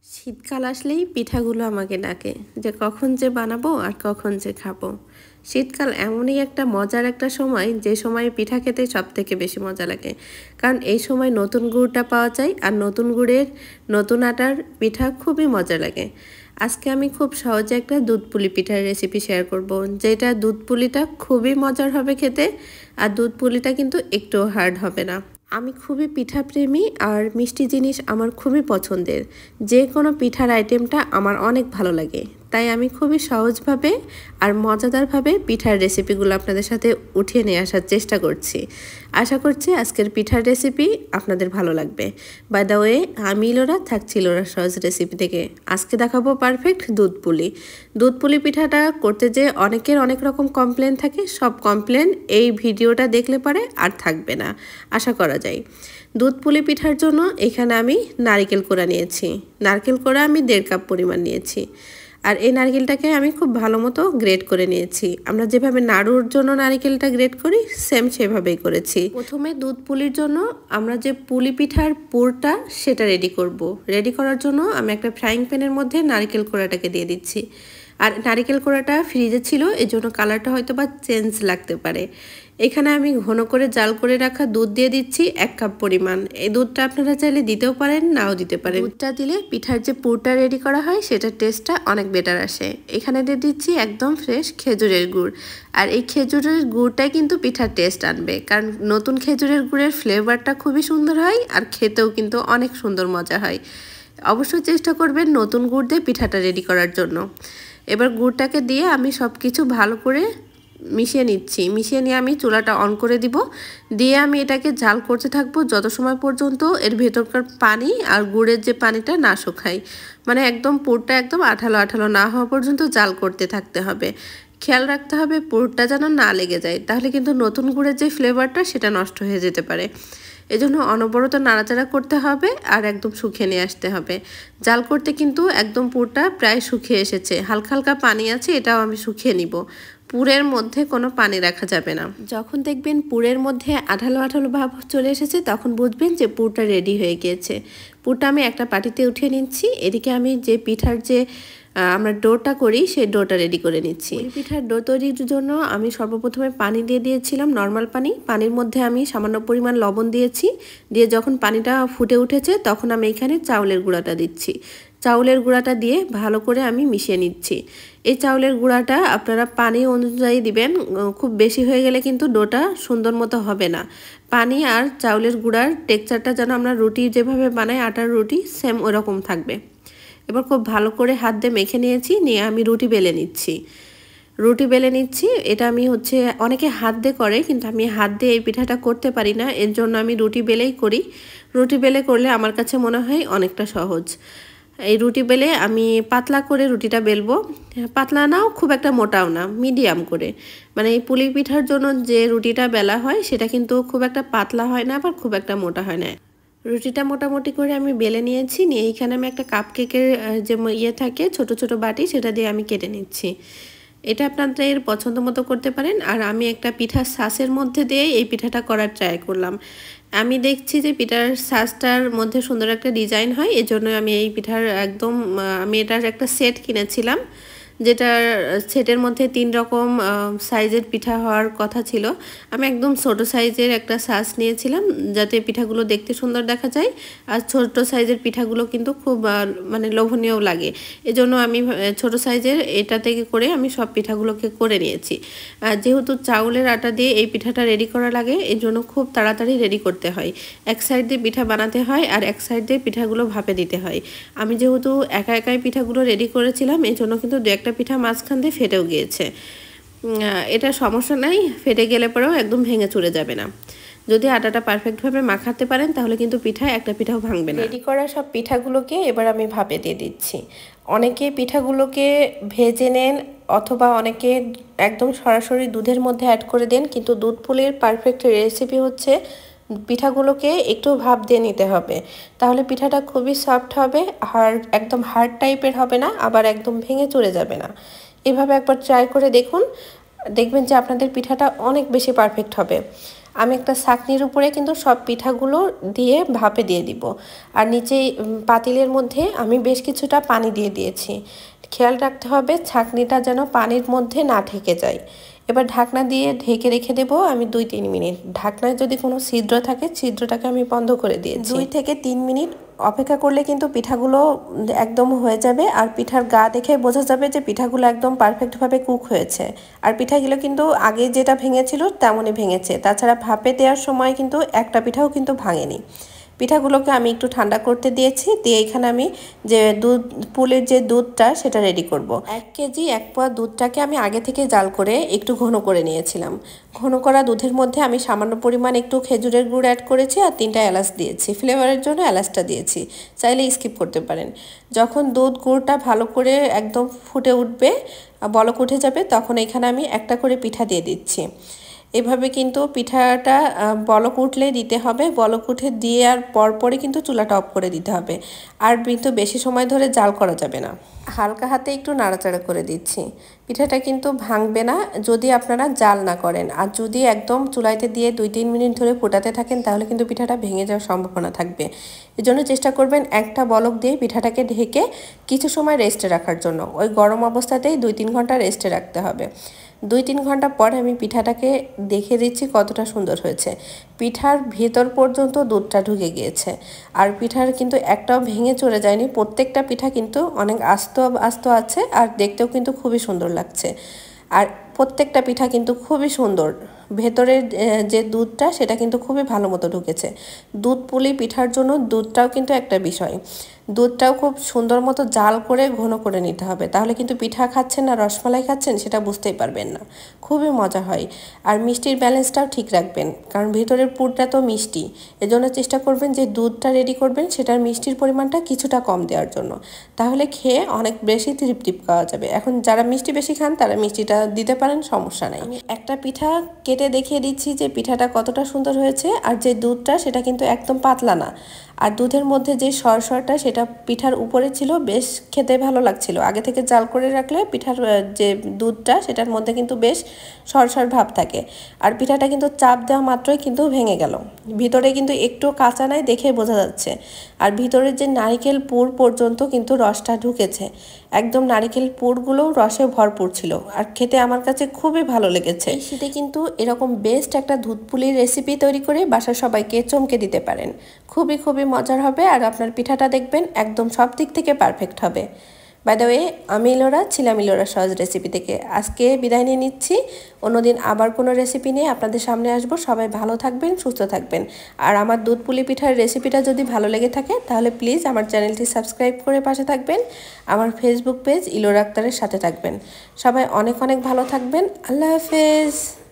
শীতকাল আসলেই পিঠাগুলো আমাকে ডাকে যে কখন যে বানাবো আর কখন যে খাবো। শীতকাল এমনই একটা মজার একটা সময় যে সময় পিঠা খেতে সব থেকে বেশি মজা লাগে, কারণ এই সময় নতুন গুড়টা পাওয়া যায় আর নতুন গুড়ের নতুন আটার পিঠা খুবই মজা লাগে। আজকে আমি খুব সহজে একটা দুধ পুলি পিঠার রেসিপি শেয়ার করব, যেটা দুধ পুলিটা খুবই মজার হবে খেতে, আর দুধ পুলিটা কিন্তু একটুও হার্ড হবে না। আমি খুবই পিঠা প্রেমী আর মিষ্টি জিনিস আমার খুবই পছন্দের। যে কোনো পিঠার আইটেমটা আমার অনেক ভালো লাগে, তাই আমি খুবই সহজভাবে আর মজাদারভাবে পিঠার রেসিপিগুলো আপনাদের সাথে উঠিয়ে নিয়ে আসার চেষ্টা করছি। আশা করছি আজকের পিঠার রেসিপি আপনাদের ভালো লাগবে। বাই দ্য ওয়ে, আমি ইলোরা থাকছি ইলোরা সহজ রেসিপি থেকে। আজকে দেখাবো পারফেক্ট দুধ পুলি। দুধ পুলি পিঠাটা করতে যে অনেকের অনেক রকম কমপ্লেন থাকে, সব কমপ্লেন এই ভিডিওটা দেখলে পরে আর থাকবে না আশা করা যায়। দুধ পুলি পিঠার জন্য এখানে আমি নারকেল কোড়া নিয়েছি। নারকেল কোড়া আমি 1.5 কাপ পরিমাণ নিয়েছি। আর এই নারকেলটাকে আমি খুব ভালো মতো গ্রেট করে নিয়েছি। আমরা যেভাবে নাড়ুর জন্য নারকেলটা গ্রেট করি সেম সেভাবেই করেছি। প্রথমে দুধ পুলির জন্য আমরা যে পুলি পিঠার পুরটা সেটা রেডি করব। রেডি করার জন্য আমি একটা ফ্রাইং প্যানের মধ্যে নারকেল কোড়াটাকে দিয়ে দিচ্ছি। আর নারকেল কোড়াটা ফ্রিজে ছিল, এজন্য কালারটা হয়তো বা চেঞ্জ লাগতে পারে। এখানে আমি ঘন করে জাল করে রাখা দুধ দিয়ে দিচ্ছি 1 কাপ পরিমাণ। এই দুধটা আপনারা চাইলে দিতেও পারেন, নাও দিতে পারেন। দুধটা দিলে পিঠার যে পুরটা রেডি করা হয় সেটার টেস্টটা অনেক বেটার আসে। এখানে দিয়ে দিচ্ছি একদম ফ্রেশ খেজুরের গুড়। আর এই খেজুরের গুড়টাই কিন্তু পিঠার টেস্ট আনবে, কারণ নতুন খেজুরের গুড়ের ফ্লেভারটা খুবই সুন্দর হয় আর খেতেও কিন্তু অনেক সুন্দর মজা হয়। অবশ্যই চেষ্টা করবেন নতুন গুড় দিয়ে পিঠাটা রেডি করার জন্য। এবার গুড়টাকে দিয়ে আমি সব কিছু ভালো করে মিশিয়ে নিচ্ছি। মিশিয়ে নিয়ে আমি চুলাটা অন করে দিব। দিয়ে আমি এটাকে জাল করতে থাকবো যত সময় পর্যন্ত এর ভেতরকার পানি আর গুড়ের যে পানিটা না শুকায়, মানে একদম পুরটা একদম আঠালো আঠালো না হওয়া পর্যন্ত জাল করতে থাকতে হবে। খেয়াল রাখতে হবে পুরটা যেন না লেগে যায়, তাহলে কিন্তু নতুন গুড়ের যে ফ্লেভারটা সেটা নষ্ট হয়ে যেতে পারে। এজন্য অনবরত নাড়াচাড়া করতে হবে আর একদম শুকিয়ে নিয়ে আসতে হবে। জাল করতে কিন্তু একদম পুরটা প্রায় শুকিয়ে এসেছে, হালকা হালকা পানি আছে, এটাও আমি শুকিয়ে নিব। পুরের মধ্যে কোনো পানি রাখা যাবে না। যখন দেখবেন পুরের মধ্যে আঠালো আঠালো ভাব চলে এসেছে, তখন বুঝবেন যে পুরটা রেডি হয়ে গিয়েছে। পুরটা আমি একটা পাটিতে উঠিয়ে নিচ্ছি। এদিকে আমি যে পিঠার যে আমরা ডোটা করি সেই ডোটা রেডি করে নিচ্ছি। পিঠার ডো তৈরির জন্য আমি সর্বপ্রথমে পানি দিয়ে দিয়েছিলাম, নর্মাল পানি। পানির মধ্যে আমি সামান্য পরিমাণ লবণ দিয়েছি। দিয়ে যখন পানিটা ফুটে উঠেছে তখন আমি এখানে চাউলের গুঁড়াটা দিচ্ছি। চাউলের গুঁড়াটা দিয়ে ভালো করে আমি মিশিয়ে নিচ্ছি। এই চাউলের গুঁড়াটা আপনারা পানি অনুযায়ী দিবেন, খুব বেশি হয়ে গেলে কিন্তু ডোটা সুন্দর মতো হবে না। পানি আর চাউলের গুঁড়ার টেক্সচারটা যেন আমরা রুটি যেভাবে বানাই আটার রুটি সেম ওরকম থাকবে। এবার খুব ভালো করে হাত দিয়ে মেখে নিয়েছি, নিয়ে আমি রুটি বেলে নিচ্ছি। এটা আমি অনেকে হাত দিয়ে করে, কিন্তু আমি হাত দিয়ে এই পিঠাটা করতে পারি না, এর জন্য আমি রুটি বেলেই করি। রুটি বেলে করলে আমার কাছে মনে হয় অনেকটা সহজ। এই রুটি বেলে আমি পাতলা করে রুটিটা বেলবো, পাতলা নাও খুব একটা মোটাও না, মিডিয়াম করে। মানে এই পুলি পিঠার জন্য যে রুটিটা বেলা হয় সেটা কিন্তু খুব একটা পাতলা হয় না, আবার খুব একটা মোটা হয় না। রুটিটা মোটামুটি করে আমি বেলে নিয়েছি। নিয়ে এইখানে আমি একটা কাপ কেকের যে থাকে ছোট ছোট বাটি, সেটা দিয়ে আমি কেটে নিচ্ছি। এটা আপনাদের পছন্দ মতো করতে পারেন। আর আমি একটা পিঠার সাসের মধ্যে দিয়ে এই পিঠাটা করার ট্রাই করলাম। আমি দেখছি যে পিঠার সাজটার মধ্যে সুন্দর একটা ডিজাইন হয়, এজন্য আমি এই পিঠার আমি এটার একটা সেট কিনেছিলাম, যেটার সেটের মধ্যে 3 রকম সাইজের পিঠা হওয়ার কথা ছিল। আমি একদম ছোট সাইজের একটা সাজ নিয়েছিলাম, যাতে পিঠাগুলো দেখতে সুন্দর দেখা যায় আর ছোট সাইজের পিঠাগুলো কিন্তু খুব মানে লোভনীয় লাগে। এজন্য আমি ছোট সাইজের এটা থেকে করে আমি সব পিঠাগুলোকে করে নিয়েছি। যেহেতু চাউলের আটা দিয়ে এই পিঠাটা রেডি করা লাগে, এজন্য খুব তাড়াতাড়ি রেডি করতে হয়। এক সাইড দিয়ে পিঠা বানাতে হয় আর এক সাইড দিয়ে পিঠাগুলো ভাপে দিতে হয়। আমি যেহেতু একাই পিঠাগুলো রেডি করেছিলাম, এজন্য কিন্তু একটা পিঠা মাঝখান দিয়ে ফেটেও গিয়েছে। এটা সমস্যা নাই, ফেটে গেলে পরেও একদম ভেঙে চুরে যাবে না। যদি আটাটা পারফেক্টভাবে মাখাতে পারেন তাহলে কিন্তু একটা পিঠাও ভাঙবে না। রেডি করা সব পিঠাগুলোকে এবার আমি ভাপে দিয়ে দিচ্ছি। অনেকে পিঠাগুলোকে ভেজে নেন, অথবা অনেকে একদম সরাসরি দুধের মধ্যে অ্যাড করে দেন, কিন্তু দুধ পুলির পারফেক্ট রেসিপি হচ্ছে পিঠাগুলোকে একটু ভাপ দিয়ে নিতে হবে, তাহলে পিঠাটা খুবই সফট হবে, একদম হার্ড টাইপের হবে না, আবার একদম ভেঙে চুরে যাবে না। এভাবে একবার ট্রাই করে দেখুন, দেখবেন যে আপনাদের পিঠাটা অনেক বেশি পারফেক্ট হবে। আমি একটা ছাঁকনির উপরে কিন্তু সব পিঠাগুলো দিয়ে ভাপে দিয়ে দিব। আর নিচে পাতিলের মধ্যে আমি বেশ কিছুটা পানি দিয়ে দিয়েছি। খেয়াল রাখতে হবে ছাঁকনিটা যেন পানির মধ্যে না ঠেকে যায়। এবার ঢাকনা দিয়ে ঢেকে রেখে দেব আমি 2-3 মিনিট। ঢাকনায় যদি কোনো ছিদ্র থাকে ছিদ্রটাকে আমি বন্ধ করে দিয়েছি। 2 থেকে 3 মিনিট অপেক্ষা করলে কিন্তু পিঠাগুলো একদম হয়ে যাবে। আর পিঠার গা দেখে বোঝা যাবে যে পিঠাগুলো একদম পারফেক্টভাবে কুক হয়েছে। আর পিঠাগুলো কিন্তু আগে যেটা ভেঙেছিল তেমনই ভেঙেছে। তাছাড়া ভাপে দেওয়ার সময় কিন্তু একটা পিঠাও কিন্তু ভাঙেনি। পিঠাগুলোকে আমি একটু ঠান্ডা করতে দিয়েছি, দিয়ে এখানে আমি যে পুলের যে দুধটা সেটা রেডি করব। 1 কেজি 1 পোয়া দুধটাকে আমি আগে থেকে জাল করে একটু ঘন করে নিয়েছিলাম। ঘন করা দুধের মধ্যে আমি সামান্য পরিমাণ একটু খেজুরের গুড় অ্যাড করেছি আর 3টা এলাচ দিয়েছি। ফ্লেভারের জন্য এলাচটা দিয়েছি, চাইলে স্কিপ করতে পারেন। যখন দুধ গুড়টা ভালো করে একদম ফুটে উঠবে, বলক উঠে যাবে, তখন এখানে আমি একটা করে পিঠা দিয়ে দিচ্ছি। এভাবে কিন্তু পিঠাটা বলক উঠলে দিতে হবে। বলক উঠে দেওয়ার পরপরই কিন্তু চুলাটা অফ করে দিতে হবে। আর কিন্তু বেশি সময় ধরে জাল করা যাবে না। হালকা হাতে একটু নাড়াচাড়া করে দিচ্ছি। পিঠাটা কিন্তু ভাঙবে না যদি আপনারা জাল না করেন। আর যদি একদম চুলাইতে দিয়ে 2-3 মিনিট ধরে ফোটাতে থাকেন তাহলে কিন্তু পিঠাটা ভেঙে যাওয়ার সম্ভাবনা থাকবে। এজন্য চেষ্টা করবেন একটা বলক দিয়ে পিঠাটাকে ঢেকে কিছু সময় রেস্টে রাখার জন্য। ওই গরম অবস্থাতেই 2-3 ঘন্টা রেস্টে রাখতে হবে। 2-3 ঘন্টা পরে আমি পিঠাটাকে দেখে দিচ্ছি কতটা সুন্দর হয়েছে। পিঠার ভেতর পর্যন্ত দুধটা ঢুকে গিয়েছে। আর পিঠার কিন্তু একটাও ভেঙে চলে যায়নি। প্রত্যেকটা পিঠা কিন্তু অনেক আস্ত আস্ত আছে আর দেখতেও কিন্তু খুবই সুন্দর লাগছে। আর প্রত্যেকটা পিঠা কিন্তু খুবই সুন্দর। ভেতরের যে দুধটা সেটা কিন্তু খুবই ভালো মতো ঢুকেছে। দুধ পুলি পিঠার জন্য দুধটাও কিন্তু একটা বিষয়। দুধটাও খুব সুন্দর মতো জাল করে ঘন করে নিতে হবে, তাহলে কিন্তু পিঠা খাচ্ছেন না রসমালাই খাচ্ছেন সেটা বুঝতেই পারবেন না। খুবই মজা হয়। আর মিষ্টির ব্যালেন্সটাও ঠিক রাখবেন, কারণ ভেতরের পুরটা তো মিষ্টি। এজন্য চেষ্টা করবেন যে দুধটা রেডি করবেন সেটার মিষ্টির পরিমাণটা কিছুটা কম দেওয়ার জন্য, তাহলে খেয়ে অনেক বেশি তৃপ্তি পাওয়া যাবে। এখন যারা মিষ্টি বেশি খান তারা মিষ্টিটা দিতে পারেন, সমস্যা নাই। আমি একটা পিঠা কেটে দেখিয়ে দিচ্ছি যে পিঠাটা কতটা সুন্দর হয়েছে। আর যে দুধটা সেটা কিন্তু একদম পাতলা না। আর দুধের মধ্যে যে সরসরটা সেটা পিঠার উপরে ছিল, বেশ খেতে ভালো লাগছিল। আগে থেকে জাল করে রাখলে পিঠার যে দুধটা সেটার মধ্যে কিন্তু বেশ সরসর ভাব থাকে। আর পিঠাটা কিন্তু চাপ দেওয়া মাত্রই কিন্তু ভেঙে গেল। ভিতরে কিন্তু একটু কাঁচা নাই, দেখে বোঝা যাচ্ছে। আর ভিতরের যে নারিকেল পুর পর্যন্ত কিন্তু রসটা ঢুকেছে। একদম নারিকেল পুরগুলোও রসে ভরপুর ছিল। আর খেতে আমার কাছে খুবই ভালো লেগেছে। এই শীতে কিন্তু এরকম বেস্ট একটা দুধ পুলির রেসিপি তৈরি করে বাসার সবাইকে চমকে দিতে পারেন। খুবই মজার হবে। আর আপনার পিঠাটা দেখবেন একদম সব দিক থেকে পারফেক্ট হবে। বাই দ্য ওয়ে, আমি ইলোরা ছিলাম ইলোরা সহজ রেসিপি থেকে। আজকে বিদায় নিয়ে নিচ্ছি। অন্যদিন আবার কোনো রেসিপি নিয়ে আপনাদের সামনে আসবো। সবাই ভালো থাকবেন, সুস্থ থাকবেন। আর আমার দুধ পুলি পিঠার রেসিপিটা যদি ভালো লেগে থাকে তাহলে প্লিজ আমার চ্যানেলটি সাবস্ক্রাইব করে পাশে থাকবেন। আমার ফেসবুক পেজ ইলোরা আক্তারের সাথে থাকবেন। সবাই অনেক ভালো থাকবেন। আল্লাহ হাফেজ।